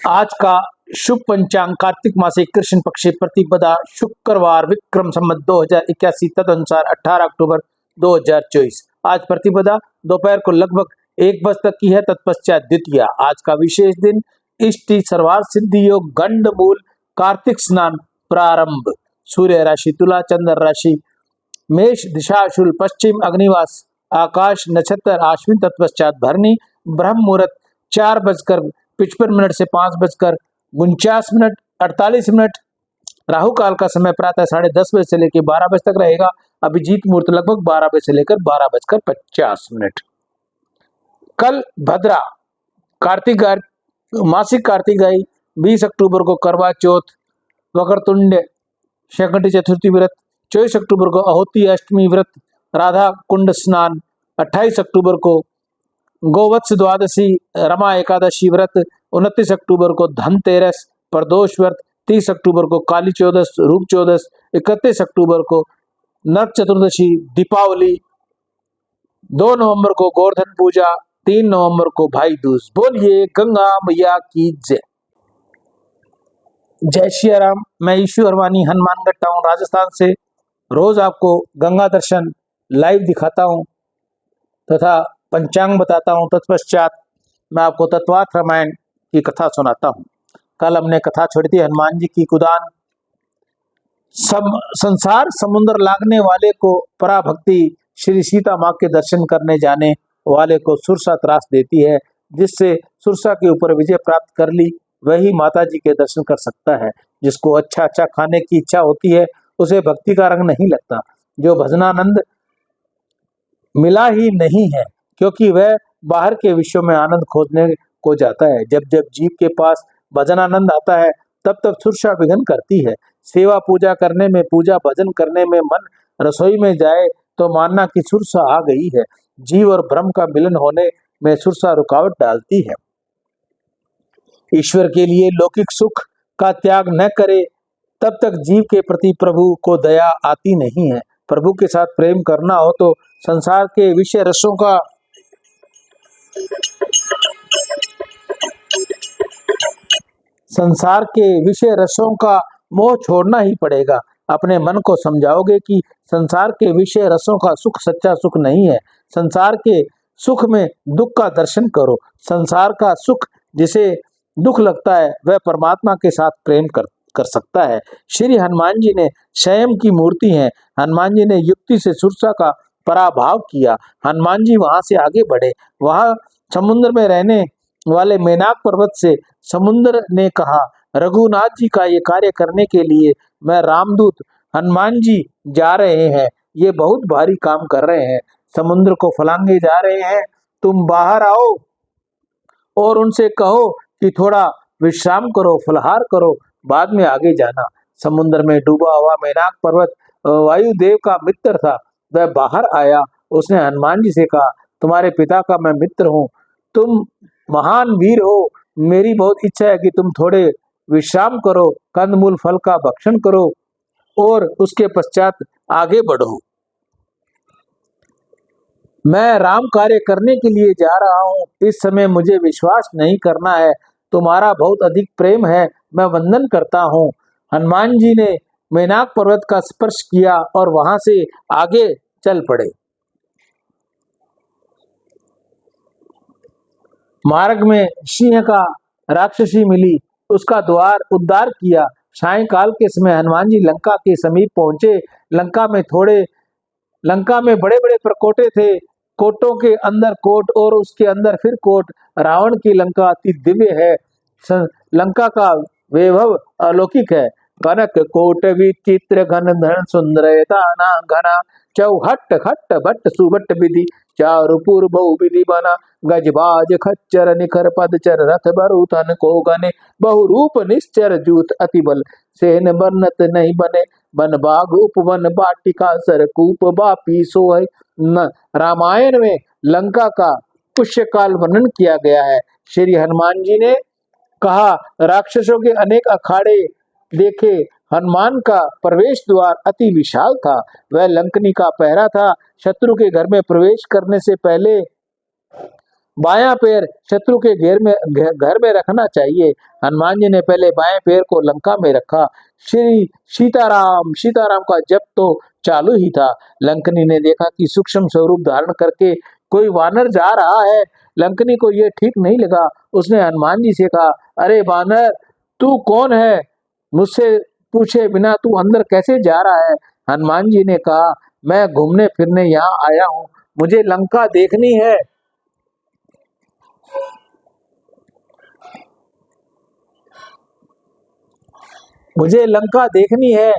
आज का शुभ पंचांग कार्तिक मासिक कृष्ण पक्षी प्रतिपदा शुक्रवार विक्रम संवत 2081 तदनुसार 18 अक्टूबर 2024। आज प्रतिपदा दोपहर को लगभग 1 बजे तक की है। तत्पश्चात द्वितीया। आज का विशेष दिन इष्टि सर्वार्थ सिद्धि योग गंड मूल कार्तिक स्नान प्रारंभ। सूर्य राशि तुला, चंद्र राशि मेष, दिशा शूल पश्चिम, अग्निवास आकाश नक्षत्र आश्विन, तत्पश्चात भरणी, ब्रह्म मुहूर्त 4:55 से 5:49 48 मिनट। राहु काल का समय प्रातः 10:30 बजे से लेकर 12 बजे तक रहेगा। अभिजीत मुहूर्त लगभग 12 बजे से लेकर 12:50। कल भद्रा कार्तिक मासिक कार्तिकाई 20 अक्टूबर को करवा चौथ, वक्रतुंड शकटी चतुर्थी व्रत, 24 अक्टूबर को अहोती अष्टमी व्रत, राधा कुंड स्नान, 28 अक्टूबर को गोवत्स द्वादशी, रमा एकादशी व्रत, 29 अक्टूबर को धनतेरस प्रदोष व्रत, 30 अक्टूबर को काली चौदस रूप चौदस, 31 अक्टूबर को नरक चतुर्दशी दीपावली, 2 नवंबर को गोवर्धन पूजा, 3 नवंबर को भाई दूज। बोलिए गंगा मैया की जय। जय श्री राम। मैं ईश्वर वानी हनुमान गट्टा हूँ राजस्थान से। रोज आपको गंगा दर्शन लाइव दिखाता हूँ तथा पंचांग बताता हूँ। तत्पश्चात मैं आपको तत्वार्थ रामायण की कथा सुनाता हूँ। कल हमने कथा छोड़ी थी हनुमान जी की कुदान। संसार समुद्र लागने वाले को पराभक्ति श्री सीता माँ के दर्शन करने जाने वाले को सुरसा त्रास देती है। जिससे सुरसा के ऊपर विजय प्राप्त कर ली वही माता जी के दर्शन कर सकता है। जिसको अच्छा अच्छा खाने की इच्छा होती है उसे भक्ति का रंग नहीं लगता। जो भजनानंद मिला ही नहीं है क्योंकि वह बाहर के विषयों में आनंद खोजने को जाता है। जब जब जीव के पास भजनानंद आता है तब तब सुरसा विघन करती है। सेवा पूजा करने में, पूजा भजन करने में मन रसोई में जाए तो मानना कि सुरसा आ गई है। जीव और ब्रह्म का मिलन होने में सुरसा रुकावट डालती है। ईश्वर के लिए लौकिक सुख का त्याग न करे तब तक जीव के प्रति प्रभु को दया आती नहीं है। प्रभु के साथ प्रेम करना हो तो संसार के विषय रसों का मोह छोड़ना ही पड़ेगा। अपने मन को समझाओगे कि संसार के विषय रसों का सुख सच्चा सुख नहीं है। संसार के सुख में दुख का दर्शन करो। संसार का सुख जिसे दुख लगता है वह परमात्मा के साथ प्रेम कर सकता है। श्री हनुमान जी ने स्वयं की मूर्ति हैं। हनुमान जी ने युक्ति से सुरसा का पराभव किया। हनुमान जी वहां से आगे बढ़े। वहां समुद्र में रहने वाले मेनाक पर्वत से समुद्र ने कहा, रघुनाथ जी का ये कार्य करने के लिए मैं रामदूत हनुमान जी जा रहे हैं। ये बहुत भारी काम कर रहे हैं, समुद्र को फलांगे जा रहे हैं। तुम बाहर आओ और उनसे कहो कि थोड़ा विश्राम करो, फलहार करो, बाद में आगे जाना। समुद्र में डूबा हुआ मेनाक पर्वत वायुदेव का मित्र था। वह बाहर आया। उसने हनुमान जी से कहा, तुम्हारे पिता का मैं मित्र हूँ, तुम महान वीर हो, मेरी बहुत इच्छा है कि तुम थोड़े विश्राम करो, कंदमूल फल का भक्षण करो और उसके पश्चात आगे बढ़ो। मैं राम कार्य करने के लिए जा रहा हूँ। इस समय मुझे विश्वास नहीं करना है। तुम्हारा बहुत अधिक प्रेम है, मैं वंदन करता हूँ। हनुमान जी ने मेनाक पर्वत का स्पर्श किया और वहां से आगे चल पड़े। मार्ग में सिंह का राक्षसी मिली, उसका द्वार उद्धार किया। सायंकाल के समय हनुमान जी लंका के समीप पहुंचे। लंका में बड़े बड़े प्रकोटे थे। कोटों के अंदर कोट और उसके अंदर फिर कोट। रावण की लंका अति दिव्य है। लंका का वैभव अलौकिक है। कनक कोट विचित्र घन धन सुंदर दाना घना, चौहट खट्ट भट्ट सुभट विधि, चारुपुर बहु विधि बना। गजबाज खच्चर निखर पदचर, रथ बरु तन को गने, बहु रूप निश्चर जूत अति बल, सेन बरनत नहीं बने। वन बाग उपवन बाटिका, सरकूप बापी सोहै। रामायण में लंका का पुष्यकाल वर्णन किया गया है। श्री हनुमान जी ने कहा, राक्षसों के अनेक अखाड़े देखे। हनुमान का प्रवेश द्वार अति विशाल था। वह लंकनी का पहरा था। शत्रु के घर में प्रवेश करने से पहले बायां पैर शत्रु के घर में रखना चाहिए। हनुमान जी ने पहले बाएं पैर को लंका में रखा। श्री सीताराम सीताराम का जप तो चालू ही था। लंकनी ने देखा कि सूक्ष्म स्वरूप धारण करके कोई वानर जा रहा है। लंकनी को यह ठीक नहीं लगा। उसने हनुमान जी से कहा, अरे वानर, तू कौन है? मुझसे पूछे बिना तू अंदर कैसे जा रहा है? हनुमान जी ने कहा, मैं घूमने फिरने यहाँ आया हूँ, मुझे लंका देखनी है। मुझे लंका देखनी है।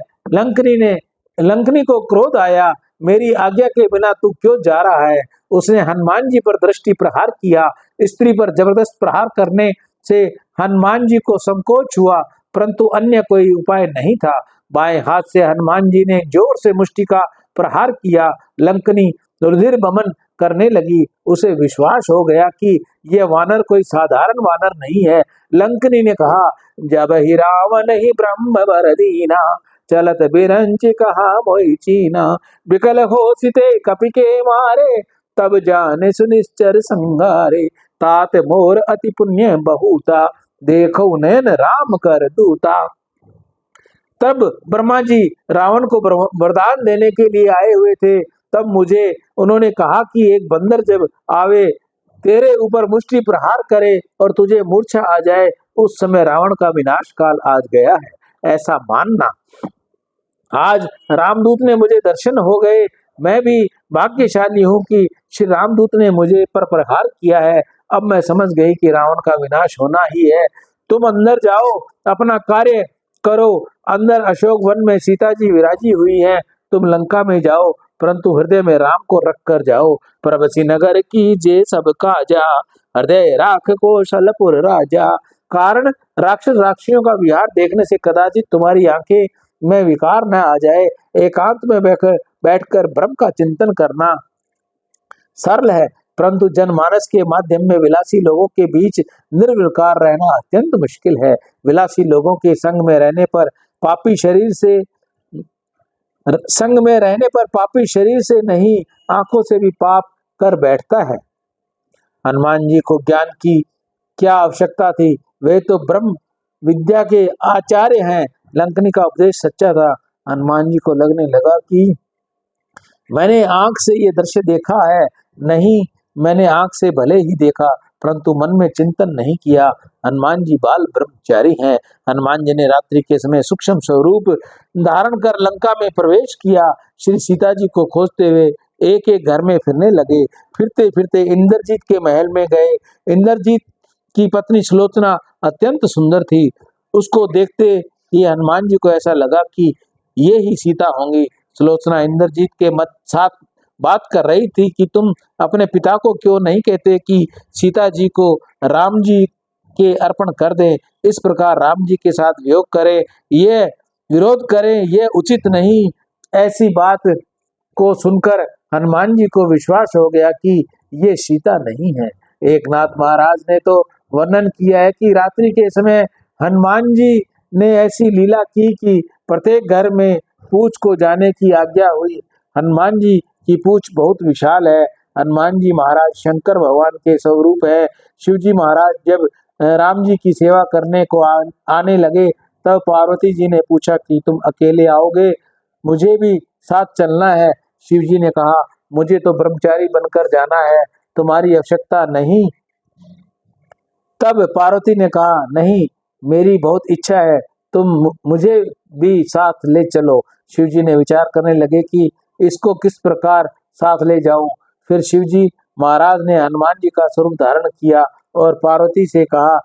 लंकनी को क्रोध आया, मेरी आज्ञा के बिना तू क्यों जा रहा है? उसने हनुमान जी पर दृष्टि प्रहार किया। स्त्री पर जबरदस्त प्रहार करने से हनुमान जी को संकोच हुआ, परंतु अन्य कोई उपाय नहीं था। बाएं हाथ से हनुमान जी ने जोर से मुष्टि का प्रहार किया। लंकनी रुधिर बमन करने लगी। उसे विश्वास हो गया कि यह वानर कोई साधारण वानर नहीं है। लंकनी ने कहा, जब ही रावण ही ब्रह्म वर दीना, चलत बिरंच कहा मोहि चीना, विकल हो सीते कपि के मारे, तब जाने सुनिश्चर संगारे, तात मोर अति पुण्य बहुता, देखो नयन राम कर दूता। तब ब्रह्मा जी रावण को वरदान देने के लिए आए हुए थे। तब मुझे उन्होंने कहा कि एक बंदर जब आवे, तेरे ऊपर मुष्टि प्रहार करे और तुझे मूर्छा आ जाए, उस समय रावण का विनाश काल आज गया है, ऐसा मानना। आज रामदूत ने मुझे दर्शन हो गए। मैं भी भाग्यशाली हूँ कि श्री रामदूत ने मुझे पर प्रहार किया है। अब मैं समझ गई कि रावण का विनाश होना ही है। तुम अंदर जाओ, अपना कार्य करो। अंदर अशोक वन में सीता जी विराजी हुई है। तुम लंका में जाओ, परंतु हृदय में राम को रख कर जाओ। प्रभसी नगर की जे सब काजा, हृदय राख कौशलपुर राजा। कारण राक्षस राक्षियों का विहार देखने से कदाचित तुम्हारी आंखें में विकार न आ जाए। एकांत में बैठकर ब्रह्म का चिंतन करना सरल है, परंतु जनमानस के माध्यम में विलासी लोगों के बीच निर्विकार रहना अत्यंत मुश्किल है। विलासी लोगों के संग में रहने पर पापी शरीर से नहीं, आंखों से भी पाप कर बैठता है। हनुमान जी को ज्ञान की क्या आवश्यकता थी? वे तो ब्रह्म विद्या के आचार्य हैं। लंकनी का उपदेश सच्चा था। हनुमान जी को लगने लगा कि मैंने आंख से ये दृश्य देखा है। नहीं, मैंने आंख से भले ही देखा, परंतु मन में चिंतन नहीं किया। हनुमान जी बाल ब्रह्मचारी हैं। हनुमान जी ने रात्रि के समय सूक्ष्म स्वरूप धारण कर लंका में प्रवेश किया। श्री सीता जी को खोजते हुए एक एक घर में फिरने लगे। फिरते फिरते इंद्रजीत के महल में गए। इंद्रजीत की पत्नी सुलोचना अत्यंत सुंदर थी। उसको देखते ही हनुमान जी को ऐसा लगा कि ये ही सीता होंगी। सुलोचना इंद्रजीत के साथ बात कर रही थी कि तुम अपने पिता को क्यों नहीं कहते कि सीता जी को राम जी के अर्पण कर दे। इस प्रकार राम जी के साथ विरोध करें, यह उचित नहीं। ऐसी बात को सुनकर हनुमान जी को विश्वास हो गया कि ये सीता नहीं है। एकनाथ महाराज ने तो वर्णन किया है कि रात्रि के समय हनुमान जी ने ऐसी लीला की कि प्रत्येक घर में पूछ को जाने की आज्ञा हुई। हनुमान जी की पूछ बहुत विशाल है। हनुमान जी महाराज शंकर भगवान के स्वरूप है। शिव जी महाराज जब राम जी की सेवा करने को आने लगे, तब पार्वती जी ने पूछा कि तुम अकेले आओगे? मुझे भी साथ चलना है। शिव जी ने कहा, मुझे तो ब्रह्मचारी बनकर जाना है, तुम्हारी आवश्यकता नहीं। तब पार्वती ने कहा, नहीं, मेरी बहुत इच्छा है, तुम मुझे भी साथ ले चलो। शिव जी ने विचार करने लगे कि इसको किस प्रकार साथ ले जाऊं। फिर शिव जी महाराज ने हनुमान जी का स्वरूप धारण किया और पार्वती से कहा,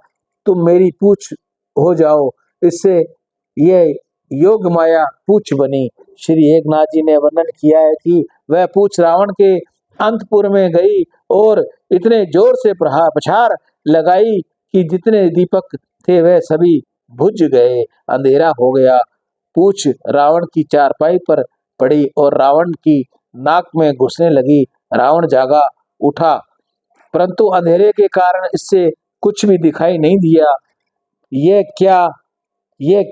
तुम मेरी पूछ हो जाओ। इससे ये योग माया पूछ बनी। श्री एकनाथ जी ने वर्णन किया है कि वह पूछ रावण के अंतपुर में गई और इतने जोर से पछाड़ लगाई कि जितने दीपक थे वह सभी बुझ गए, अंधेरा हो गया। पूछ रावण की चारपाई पर पड़ी और रावण की नाक में घुसने लगी। रावण जागा उठा, परंतु अंधेरे के कारण इससे कुछ भी दिखाई नहीं दिया। ये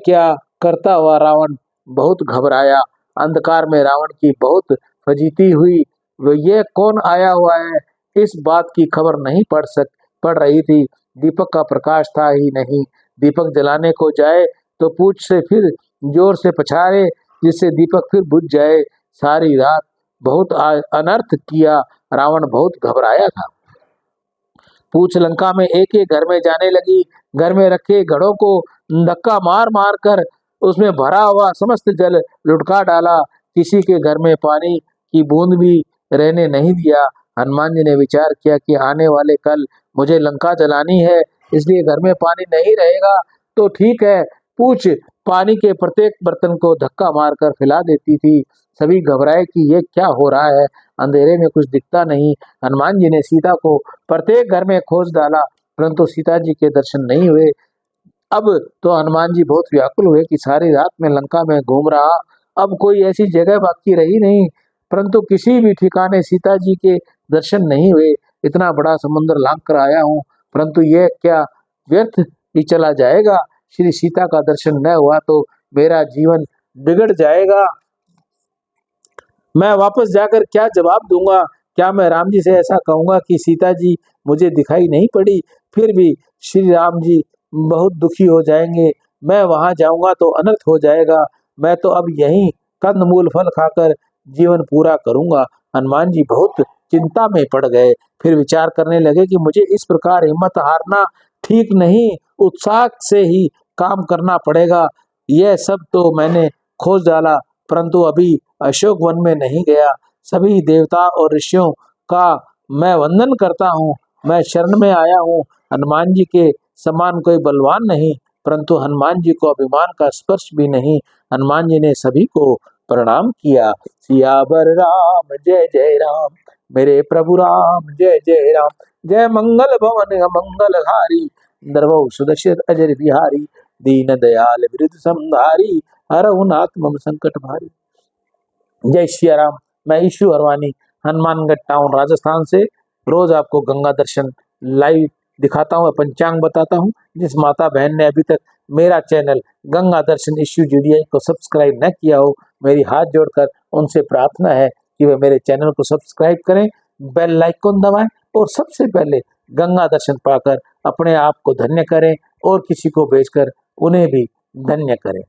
क्या करता हुआ रावण बहुत घबराया। अंधकार में रावण की बहुत फजीती हुई। वो ये कौन आया हुआ है? इस बात की खबर नहीं पड़ रही थी। दीपक का प्रकाश था ही नहीं। दीपक जलाने को जाए तो पूछ से फिर जोर से पछाड़े, जिससे दीपक फिर बुझ जाए। सारी रात बहुत अनर्थ किया। रावण बहुत घबराया था। पूछ लंका में एक एक घर में जाने लगी। घर में रखे घड़ों को धक्का मार मार कर उसमें भरा हुआ समस्त जल लुढ़का डाला। किसी के घर में पानी की बूंद भी रहने नहीं दिया। हनुमान जी ने विचार किया कि आने वाले कल मुझे लंका जलानी है, इसलिए घर में पानी नहीं रहेगा तो ठीक है। पूछ पानी के प्रत्येक बर्तन को धक्का मारकर फैला देती थी। सभी घबराए कि ये क्या हो रहा है, अंधेरे में कुछ दिखता नहीं। हनुमान जी ने सीता को प्रत्येक घर में खोज डाला, परंतु सीता जी के दर्शन नहीं हुए। अब तो हनुमान जी बहुत व्याकुल हुए कि सारी रात में लंका में घूम रहा, अब कोई ऐसी जगह बाकी रही नहीं, परंतु किसी भी ठिकाने सीता जी के दर्शन नहीं हुए। इतना बड़ा समुद्र लांघ कर आया हूँ, परंतु यह क्या व्यर्थ ही चला जाएगा। श्री सीता का दर्शन न हुआ तो मेरा जीवन बिगड़ जाएगा। मैं वापस जाकर क्या जवाब दूंगा? क्या मैं राम जी से ऐसा कहूंगा कि सीता जी मुझे दिखाई नहीं पड़ी? फिर भी श्री राम जी बहुत दुखी हो जाएंगे। मैं वहां जाऊंगा तो अनर्थ हो जाएगा। मैं तो अब यहीं कंदमूल फल खाकर जीवन पूरा करूंगा। हनुमान जी बहुत चिंता में पड़ गए। फिर विचार करने लगे कि मुझे इस प्रकार हिम्मत हारना ठीक नहीं, उत्साह से ही काम करना पड़ेगा। यह सब तो मैंने खोज डाला, परंतु अभी अशोक वन में नहीं गया। सभी देवता और ऋषियों का मैं वंदन करता हूँ। मैं शरण में आया हूँ। हनुमान जी के समान कोई बलवान नहीं, परंतु हनुमान जी को अभिमान का स्पर्श भी नहीं। हनुमान जी ने सभी को प्रणाम किया। सियावर राम जय जय राम, मेरे प्रभु राम जय जय राम। जय मंगल भवन मंगलहारी, नरवौ सुदशरथ अजर बिहारी। दीन दयाल वृद्ध समधारी, हरहु नाथ मम संकट भारी। जय श्री राम। मैं ईशु अरवानी, हनुमानगढ़ टाउन राजस्थान से रोज आपको गंगा दर्शन लाइव दिखाता हूँ, पंचांग बताता हूँ। जिस माता बहन ने अभी तक मेरा चैनल गंगा दर्शन ईशु जीडीआई को सब्सक्राइब न किया हो, मेरी हाथ जोड़कर उनसे प्रार्थना है कि वे मेरे चैनल को सब्सक्राइब करें, बेल आइकन दबाएं और सबसे पहले गंगा दर्शन पाकर अपने आप को धन्य करें और किसी को भेजकर उन्हें भी धन्य करें।